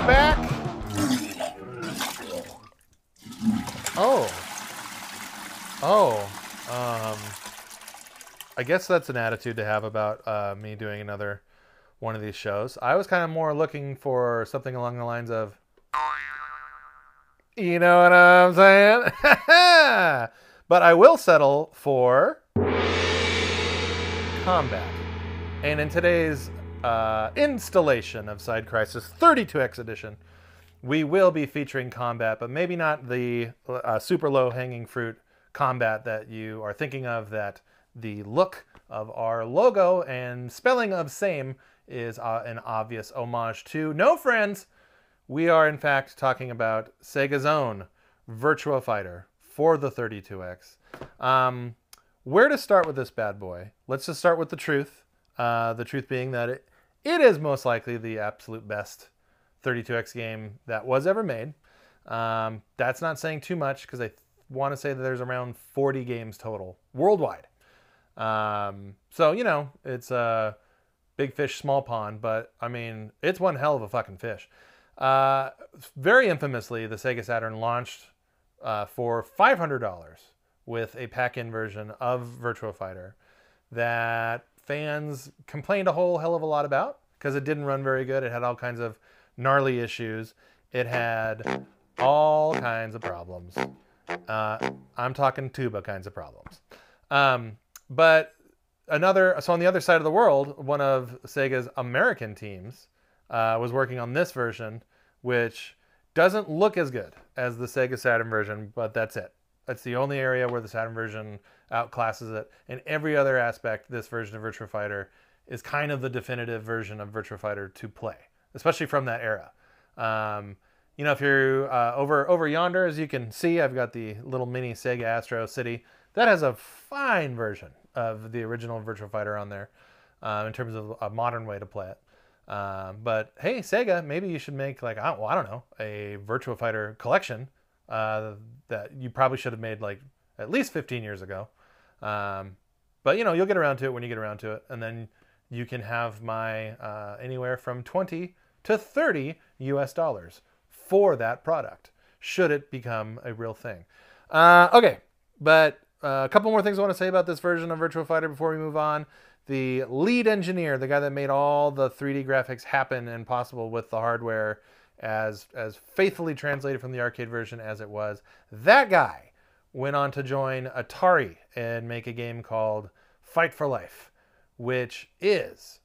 back. Oh. I guess that's an attitude to have about me doing another one of these shows. I was kind of more looking for something along the lines of, you know what I'm saying? But I will settle for combat. And in today's installation of Side Crisis 32X edition, we will be featuring combat, but maybe not the super low-hanging fruit combat that you are thinking of, that the look of our logo and spelling of same is an obvious homage to. No, friends, we are in fact talking about Sega's own Virtua Fighter for the 32X. Where to start with this bad boy? Let's just start with the truth. The truth being that it is most likely the absolute best 32X game that was ever made. That's not saying too much, because I want to say that there's around 40 games total worldwide. So, you know, it's a big fish, small pond, but I mean, it's one hell of a fucking fish. Very infamously, the Sega Saturn launched for $500 with a pack-in version of Virtua Fighter that fans complained a whole hell of a lot about, because it didn't run very good. It had all kinds of gnarly issues. It had all kinds of problems. I'm talking tuba kinds of problems. But so on the other side of the world, one of Sega's American teams was working on this version, which doesn't look as good as the Sega Saturn version, but that's it. That's the only area where the Saturn version outclasses it. In every other aspect, this version of Virtua Fighter is kind of the definitive version of Virtua Fighter to play, especially from that era. You know, if you're over yonder, as you can see, I've got the little mini Sega Astro City. That has a fine version of the original Virtua Fighter on there in terms of a modern way to play it. But hey, Sega, maybe you should make, like, I don't know, a Virtua Fighter collection that you probably should have made like at least 15 years ago. But you know, you'll get around to it when you get around to it, and then you can have my anywhere from 20 to 30 US dollars for that product, should it become a real thing. Okay, but a couple more things I want to say about this version of Virtua Fighter before we move on. The lead engineer, the guy that made all the 3D graphics happen and possible with the hardware, as faithfully translated from the arcade version as it was, that guy went on to join Atari and make a game called Fight for Life, which is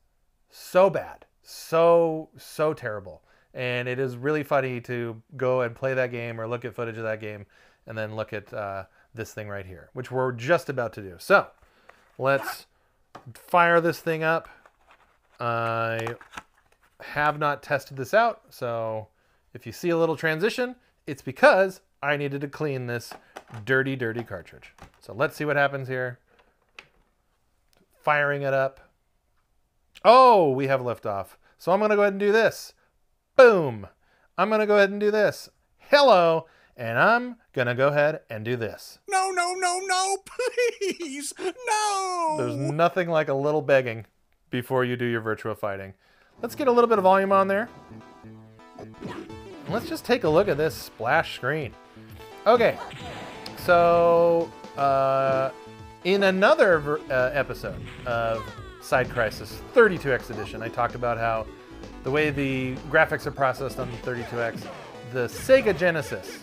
so bad, so terrible. And it is really funny to go and play that game or look at footage of that game and then look at this thing right here, which we're just about to do. So let's fire this thing up. I have not tested this out, so if you see a little transition, it's because I needed to clean this dirty cartridge. So let's see what happens here. Firing it up. Oh, we have liftoff. So I'm going to go ahead and do this. Boom. I'm going to go ahead and do this. Hello. And I'm going to go ahead and do this. No, please, no. There's nothing like a little begging before you do your Virtua fighting. Let's get a little bit of volume on there. Let's just take a look at this splash screen. Okay, so in another episode of Side Crisis 32X edition, I talked about how the way the graphics are processed on the 32X, the Sega Genesis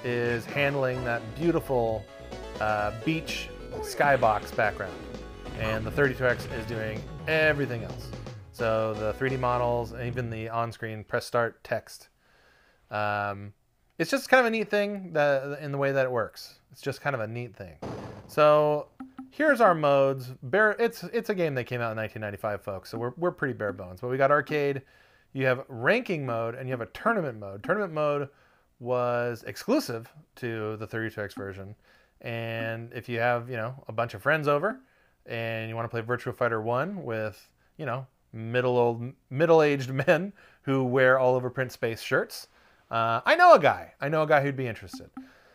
is handling that beautiful beach skybox background, and the 32X is doing everything else. So the 3D models, and even the on-screen press start text. It's just kind of a neat thing in the way that it works. It's just kind of a neat thing. So here's our modes. It's a game that came out in 1995, folks, so we're pretty bare bones. But we got arcade, you have ranking mode, and you have a tournament mode. Tournament mode was exclusive to the 32X version. And if you have, you know, a bunch of friends over and you want to play Virtua Fighter 1 with, you know, middle-aged men who wear all over print space shirts, I know a guy who'd be interested.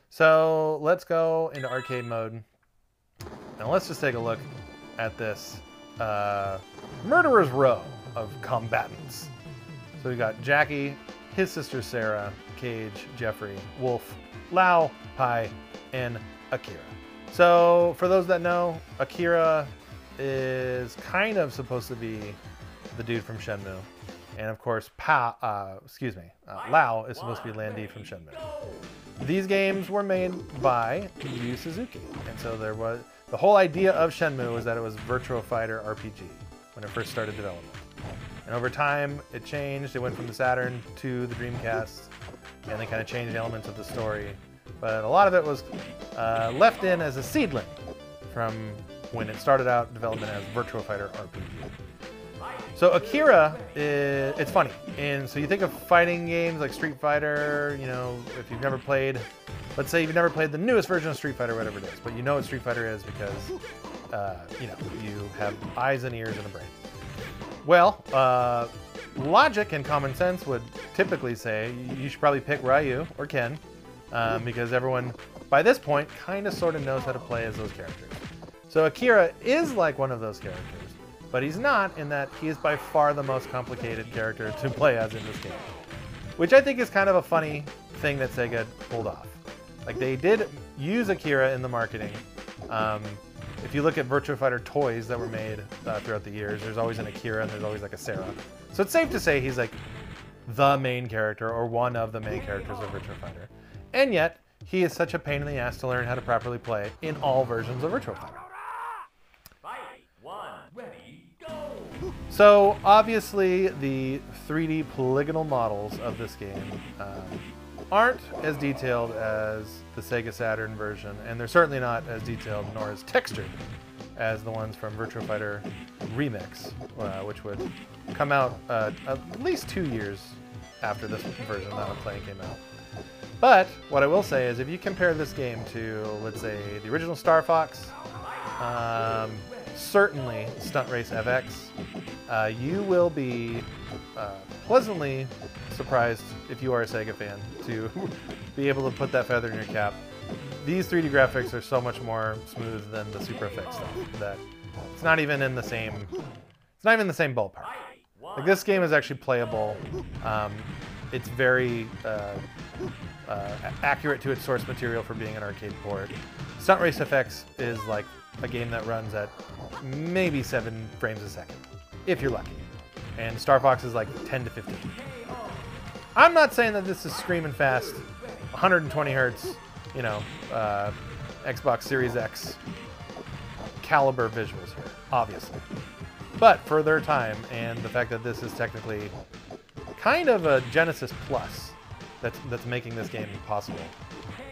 So let's go into arcade mode. Now let's just take a look at this murderer's row of combatants. So we got Jackie his sister Sarah, Cage, Jeffrey, Wolf, Lau, Pai, and Akira. So for those that know, Akira is kind of supposed to be the dude from Shenmue. And of course, Lau is supposed to be Lan Di from Shenmue. These games were made by Yu Suzuki. And so there was, the whole idea of Shenmue was that it was Virtua Fighter RPG when it first started development. And over time, it changed. It went from the Saturn to the Dreamcast, and they kind of changed elements of the story. But a lot of it was left in as a seedling from when it started out development as Virtua Fighter RPG. So Akira, it's funny. And so you think of fighting games like Street Fighter, you know, if you've never played, let's say you've never played the newest version of Street Fighter, whatever it is, but you know what Street Fighter is because, you know, you have eyes and ears and a brain. Well, logic and common sense would typically say you should probably pick Ryu or Ken because everyone, by this point, kind of sort of knows how to play as those characters. So Akira is like one of those characters, but he's not in that he is by far the most complicated character to play as in this game, which I think is kind of a funny thing that Sega pulled off. Like, they did use Akira in the marketing. If you look at Virtua Fighter toys that were made throughout the years, there's always an Akira and there's always like a Sarah. So it's safe to say he's like the main character or one of the main characters of Virtua Fighter. And yet, he is such a pain in the ass to learn how to properly play in all versions of Virtua Fighter. So obviously the 3D polygonal models of this game aren't as detailed as the Sega Saturn version, and they're certainly not as detailed nor as textured as the ones from Virtua Fighter Remix, which would come out at least 2 years after this version that I'm playing came out. But what I will say is if you compare this game to, let's say, the original Star Fox, certainly Stunt Race FX, you will be pleasantly surprised if you are a Sega fan to be able to put that feather in your cap. These 3D graphics are so much more smooth than the Super FX stuff that it's not even in the same ballpark. Like, this game is actually playable. It's very accurate to its source material for being an arcade port. Stunt Race FX is like a game that runs at maybe 7 frames a second, if you're lucky. And Star Fox is like 10 to 15. I'm not saying that this is screaming fast, 120 hertz, you know, Xbox Series X caliber visuals here, obviously. But for their time and the fact that this is technically kind of a Genesis Plus that's making this game possible,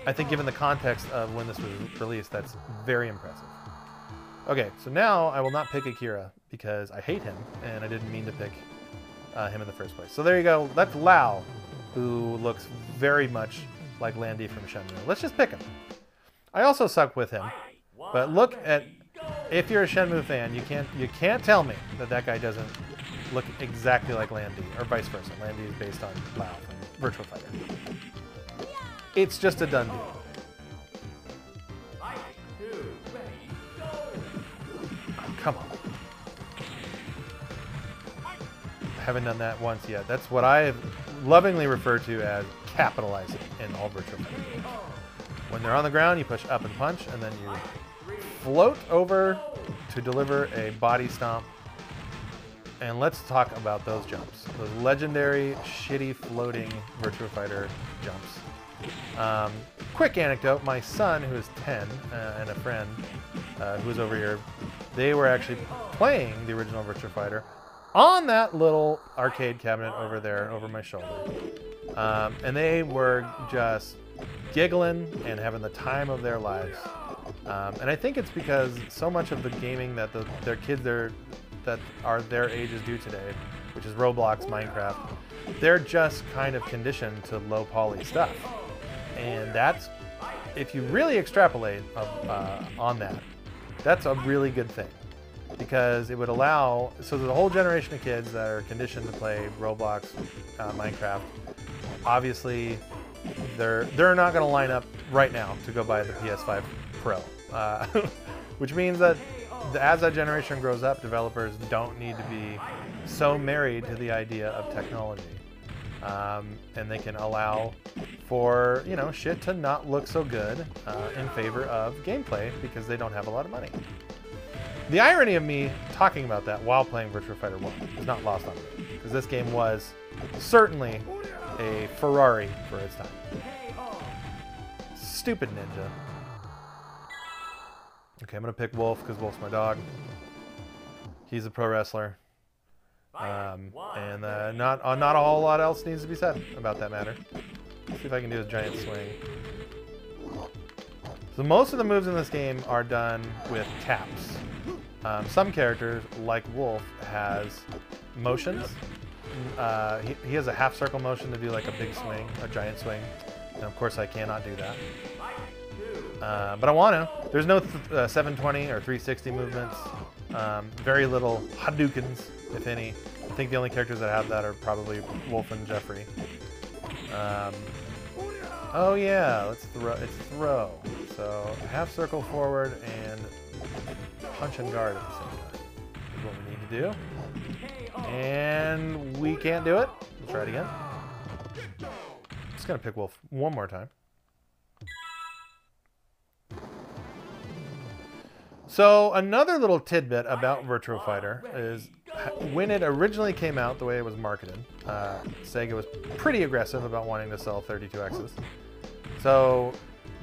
I think given the context of when this was released, that's very impressive. Okay, so now I will not pick Akira because I hate him and I didn't mean to pick him in the first place. So there you go. That's Lau, who looks very much like Lan Di from Shenmue. Let's just pick him. I also suck with him, but look at, if you're a Shenmue fan, you can't tell me that that guy doesn't look exactly like Lan Di, or vice versa. Lan Di is based on Lau from Virtua Fighter. It's just a done deal. Come on. I haven't done that once yet. That's what I lovingly refer to as capitalizing in all Virtua Fighter games. When they're on the ground, you push up and punch, and then you float over to deliver a body stomp. And let's talk about those jumps. Those legendary, shitty, floating Virtua Fighter jumps. Quick anecdote, my son, who is 10, and a friend who was over here, they were actually playing the original Virtua Fighter on that little arcade cabinet over there, over my shoulder. And they were just giggling and having the time of their lives. And I think it's because so much of the gaming that their kids that are their ages do today, which is Roblox, Minecraft, they're just kind of conditioned to low poly stuff. And that's, if you really extrapolate on that, that's a really good thing. Because it would allow, so there's a whole generation of kids that are conditioned to play Roblox, Minecraft. Obviously, they're not going to line up right now to go buy the PS5 Pro. Which means that as that generation grows up, developers don't need to be so married to the idea of technology. and they can allow for, you know, shit to not look so good in favor of gameplay because they don't have a lot of money. The irony of me talking about that while playing Virtua Fighter 1 is not lost on me, because this game was certainly a Ferrari for its time. Stupid ninja. Okay, I'm gonna pick Wolf because Wolf's my dog. He's a pro wrestler. And not a whole lot else needs to be said about that matter. Let's see if I can do a giant swing. So most of the moves in this game are done with taps. Some characters, like Wolf, has motions. He has a half circle motion to do like a big swing, a giant swing. And of course I cannot do that. But I want to. There's no 720 or 360 movements. Very little Hadoukens, if any. I think the only characters that have that are probably Wolf and Jeffrey. Oh yeah, let's throw. It's throw. So half circle forward and punch and guard at the same time is what we need to do. And we can't do it. We'll try it again. Just gonna pick Wolf one more time. So another little tidbit about Virtua Fighter is when it originally came out, the way it was marketed, Sega was pretty aggressive about wanting to sell 32Xs. So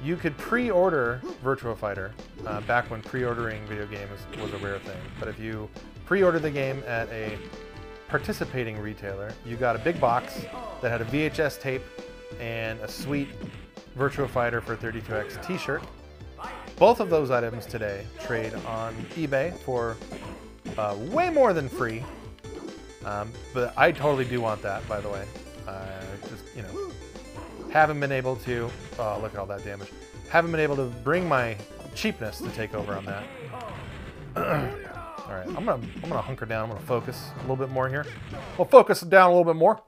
you could pre-order Virtua Fighter back when pre-ordering video games was a rare thing. But if you pre-ordered the game at a participating retailer, you got a big box that had a VHS tape and a sweet Virtua Fighter for 32X t-shirt. Both of those items today trade on eBay for way more than free. But I totally do want that, by the way. Just, you know, haven't been able to, oh, look at all that damage. Haven't been able to bring my cheapness to take over on that. All right, I'm gonna hunker down. I'm gonna focus a little bit more here. We'll focus down a little bit more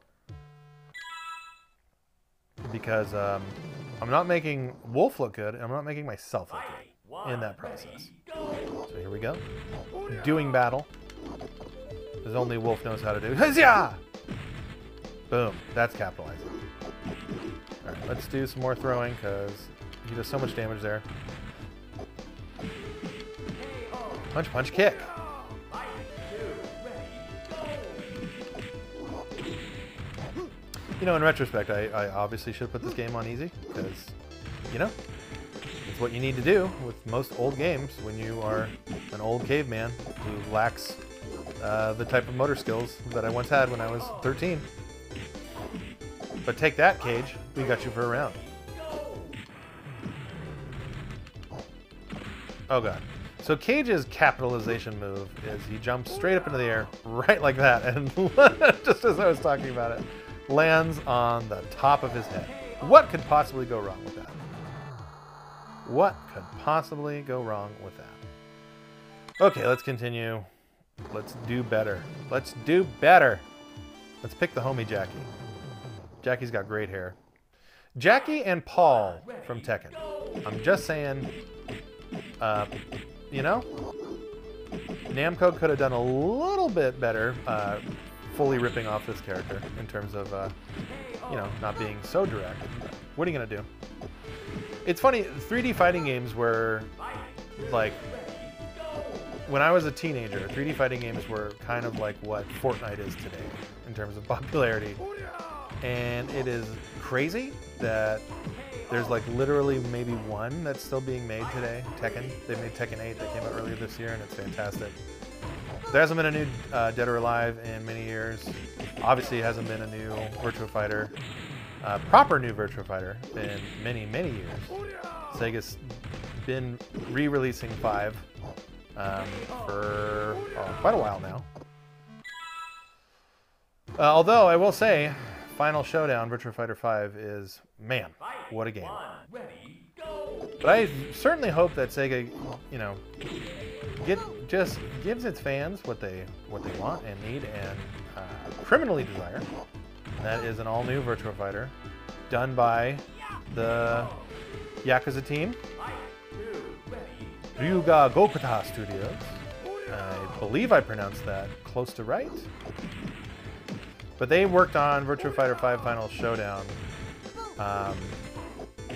because I'm not making Wolf look good, and I'm not making myself look good in that process. So here we go. Doing battle. As only Wolf knows how to do. Huzzah! Boom. That's capitalizing. All right, let's do some more throwing because he does so much damage there. Punch, punch, kick. You know, in retrospect, I obviously should put this game on easy because, you know, it's what you need to do with most old games when you are an old caveman who lacks the type of motor skills that I once had when I was 13. But take that, Cage. We got you for a round. Oh, God. So Cage's capitalization move is he jumps straight up into the air, right like that, and just as I was talking about it, lands on the top of his head. What could possibly go wrong with that? What could possibly go wrong with that? Okay, let's continue. Let's do better. Let's do better. Let's pick the homie Jackie. Jackie's got great hair. Jackie and Paul from Tekken. I'm just saying, you know, Namco could have done a little bit better fully ripping off this character in terms of, you know, not being so direct. What are you going to do? It's funny, 3D fighting games were, like, when I was a teenager, 3D fighting games were kind of like what Fortnite is today in terms of popularity. And it is crazy that there's like literally maybe one that's still being made today, Tekken. They made Tekken 8 that came out earlier this year and it's fantastic. There hasn't been a new Dead or Alive in many years. Obviously, it hasn't been a new Virtua Fighter, proper new Virtua Fighter in many, many years. Sega's been re-releasing 5 for quite a while now. Although, I will say, Final Showdown Virtua Fighter 5 is, man, what a game. But I certainly hope that Sega, you know, just gives its fans what they want and need and criminally desire. And that is an all-new Virtua Fighter done by the Yakuza team, Ryuga Gokata Studios. I believe I pronounced that close to right. But they worked on Virtua Fighter 5 Final Showdown.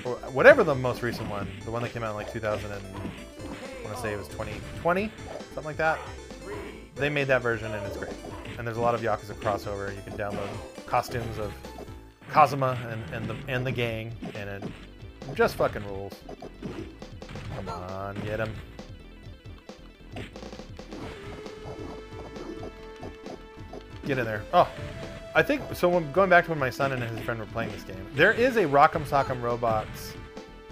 Or whatever the most recent one, the one that came out in like 2000 and I want to say it was 2020, something like that. They made that version and it's great. And there's a lot of Yakuza crossover. You can download costumes of Kazuma and the gang, and it just fucking rules. Come on, get him. Get in there. Oh, I think, so when, going back to when my son and his friend were playing this game, there is a Rock'em Sock'em Robots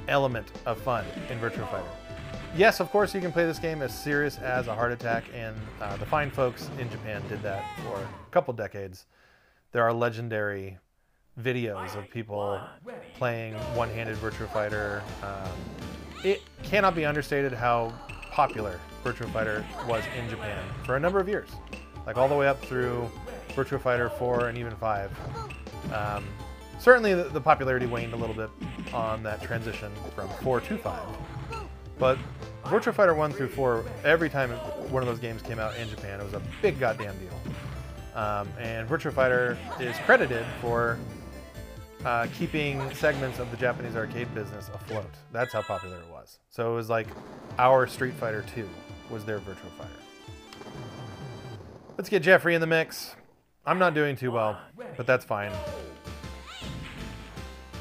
element of fun in Virtua Fighter. Yes, of course, you can play this game as serious as a heart attack, and the fine folks in Japan did that for a couple decades. There are legendary videos of people playing one-handed Virtua Fighter. It cannot be understated how popular Virtua Fighter was in Japan for a number of years, like all the way up through Virtua Fighter 4 and even 5. Certainly the popularity waned a little bit on that transition from 4 to 5. But Virtua Fighter 1 through 4, every time one of those games came out in Japan, it was a big goddamn deal. And Virtua Fighter is credited for keeping segments of the Japanese arcade business afloat. That's how popular it was. So it was like our Street Fighter 2 was their Virtua Fighter. Let's get Jeffrey in the mix. I'm not doing too well, but that's fine.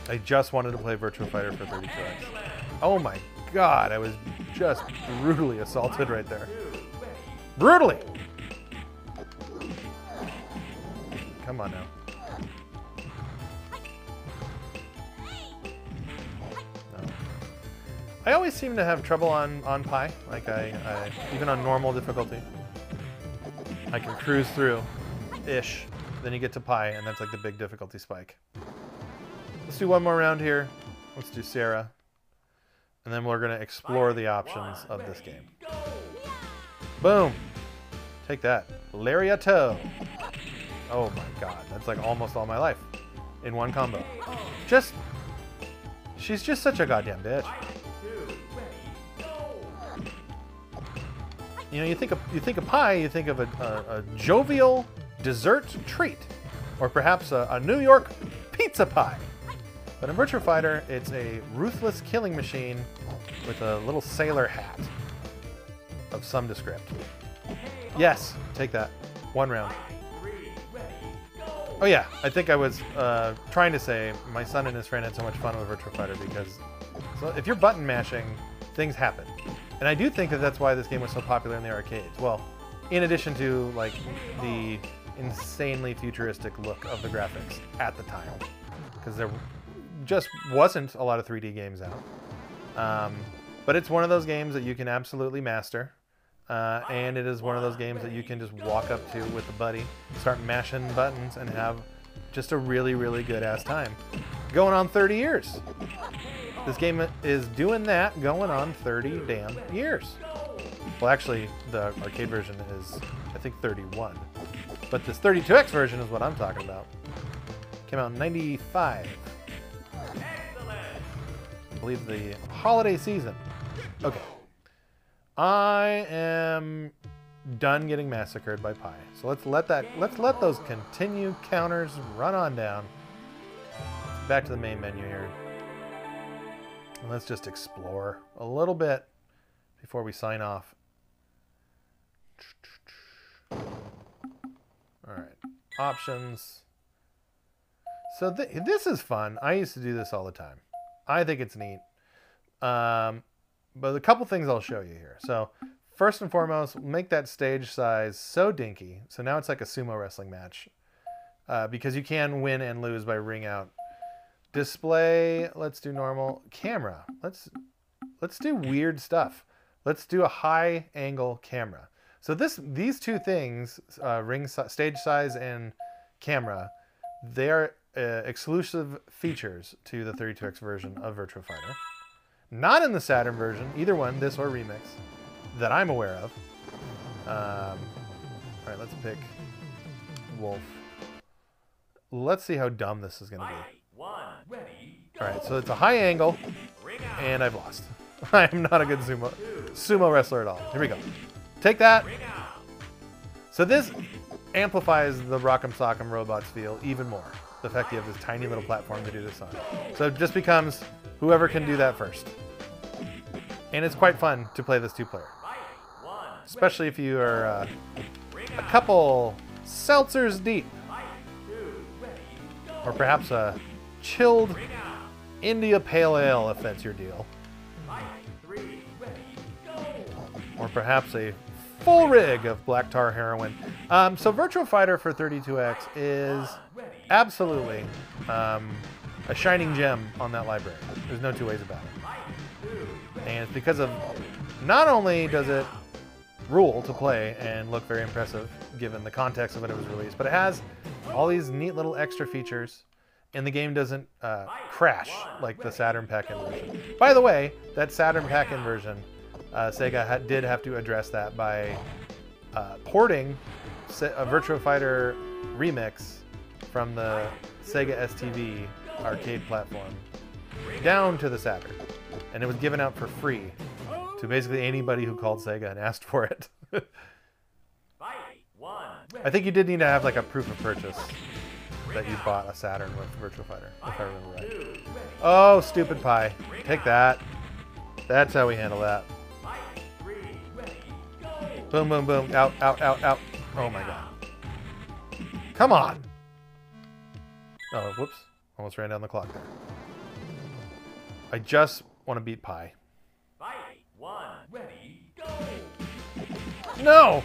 I just wanted to play Virtua Fighter for 32X. Oh my god, I was just brutally assaulted right there. Brutally! Come on now. No. I always seem to have trouble on Pi. Like I even on normal difficulty. I can cruise through-ish. Then you get to Pi, and that's like the big difficulty spike. Let's do one more round here. Let's do Sarah. And then we're going to explore the options of this game. Boom! Take that. Lariato! Oh my god, that's like almost all my life in one combo. She's just such a goddamn bitch. You know, you think of pie, you think of a jovial dessert treat, or perhaps a New York pizza pie. But in Virtua Fighter, it's a ruthless killing machine with a little sailor hat of some descript. Yes, take that. One round. Oh yeah, I think I was trying to say my son and his friend had so much fun with Virtua Fighter because if you're button mashing, things happen. And I do think that that's why this game was so popular in the arcades. Well, in addition to like the insanely futuristic look of the graphics at the time, because there just wasn't a lot of 3D games out. But it's one of those games that you can absolutely master. And it is one of those games that you can just walk up to with a buddy, start mashing buttons, and have just a really, really good ass time. Going on 30 years. This game is doing that going on 30 damn years. Well, actually, the arcade version is, I think, 31. But this 32X version is what I'm talking about. Came out in 95. I believe the holiday season. Okay. I am done getting massacred by Pi. So let's let those continue counters run on down. Back to the main menu here. And let's just explore a little bit before we sign off. Alright. Options. So this is fun. I used to do this all the time. I think it's neat. But a couple things I'll show you here. So first and foremost, make that stage size so dinky. So now it's like a sumo wrestling match. Because you can win and lose by ring out. Display, let's do normal. Camera, let's do weird stuff. Let's do a high angle camera. So these two things, stage size and camera, they are exclusive features to the 32X version of Virtua Fighter. Not in the Saturn version, either one, this or Remix, that I'm aware of. All right, let's pick Wolf. Let's see how dumb this is going to be. All right, so it's a high angle, and I've lost. I am not a good sumo wrestler at all. Here we go. Take that. So this, amplifies the Rock'em Sock'em Robots feel even more. The fact you have this tiny little platform to do this on. So it just becomes whoever can do that first. And it's quite fun to play this 2-player. Especially if you are a couple seltzers deep. Or perhaps a chilled India Pale Ale if that's your deal. Or perhaps a full rig of black tar heroin. So Virtua Fighter for 32X is absolutely a shining gem on that library. There's no two ways about it. And it's because of, not only does it rule to play and look very impressive given the context of when it was released, but it has all these neat little extra features, and the game doesn't crash like the Saturn pack-in version. By the way, that Saturn pack-in version, Sega did have to address that by porting a Virtua Fighter remix from the Sega STV arcade platform down to the Saturn. And it was given out for free to basically anybody who called Sega and asked for it. I think you did need to have like a proof of purchase that you bought a Saturn with Virtua Fighter, if I remember right. Oh, stupid pie. Take that. That's how we handle that. Boom, boom, boom. Out, out, out, out. Oh my god. Come on. Oh, whoops. Almost ran down the clock there. I just want to beat pie. No!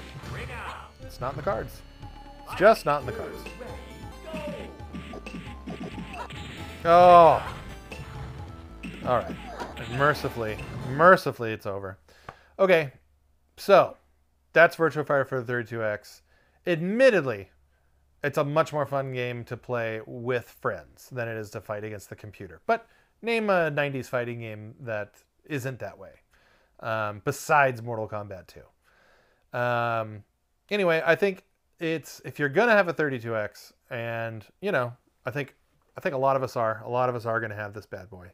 It's not in the cards. It's just not in the cards. Oh! Alright. Mercifully, it's over. Okay, so that's Virtua Fighter for the 32X. Admittedly, it's a much more fun game to play with friends than it is to fight against the computer. But name a 90s fighting game that isn't that way, besides Mortal Kombat 2. Anyway, I think if you're gonna have a 32X, and you know, I think a lot of us are gonna have this bad boy.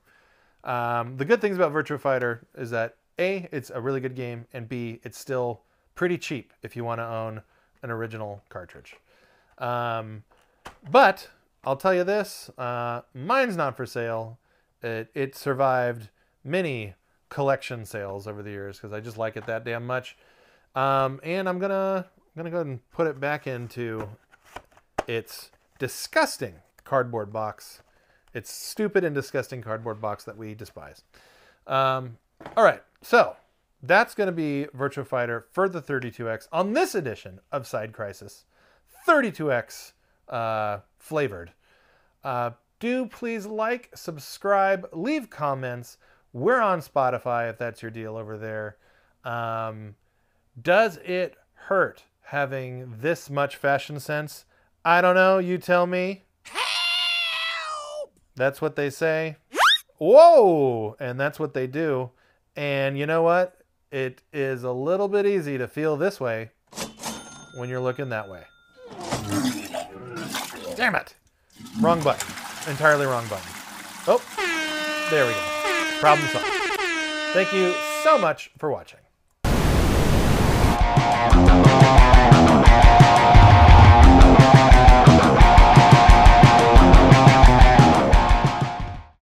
The good things about Virtua Fighter is that A, it's a really good game, and B, it's still pretty cheap if you want to own an original cartridge. But I'll tell you this, mine's not for sale. It survived many collection sales over the years because I just like it that damn much. And I'm gonna go ahead and put it back into its disgusting cardboard box. It's stupid and disgusting cardboard box that we despise. All right, so that's going to be Virtua Fighter for the 32X on this edition of Side Crisis, 32X flavored. Do please like, subscribe, leave comments. We're on Spotify if that's your deal over there. Does it hurt having this much fashion sense? I don't know, you tell me. Help! That's what they say. Whoa! And that's what they do. And you know what? It is a little bit easy to feel this way when you're looking that way. Damn it! Wrong button. Entirely wrong button. Oh, there we go. Problem solved. Thank you so much for watching.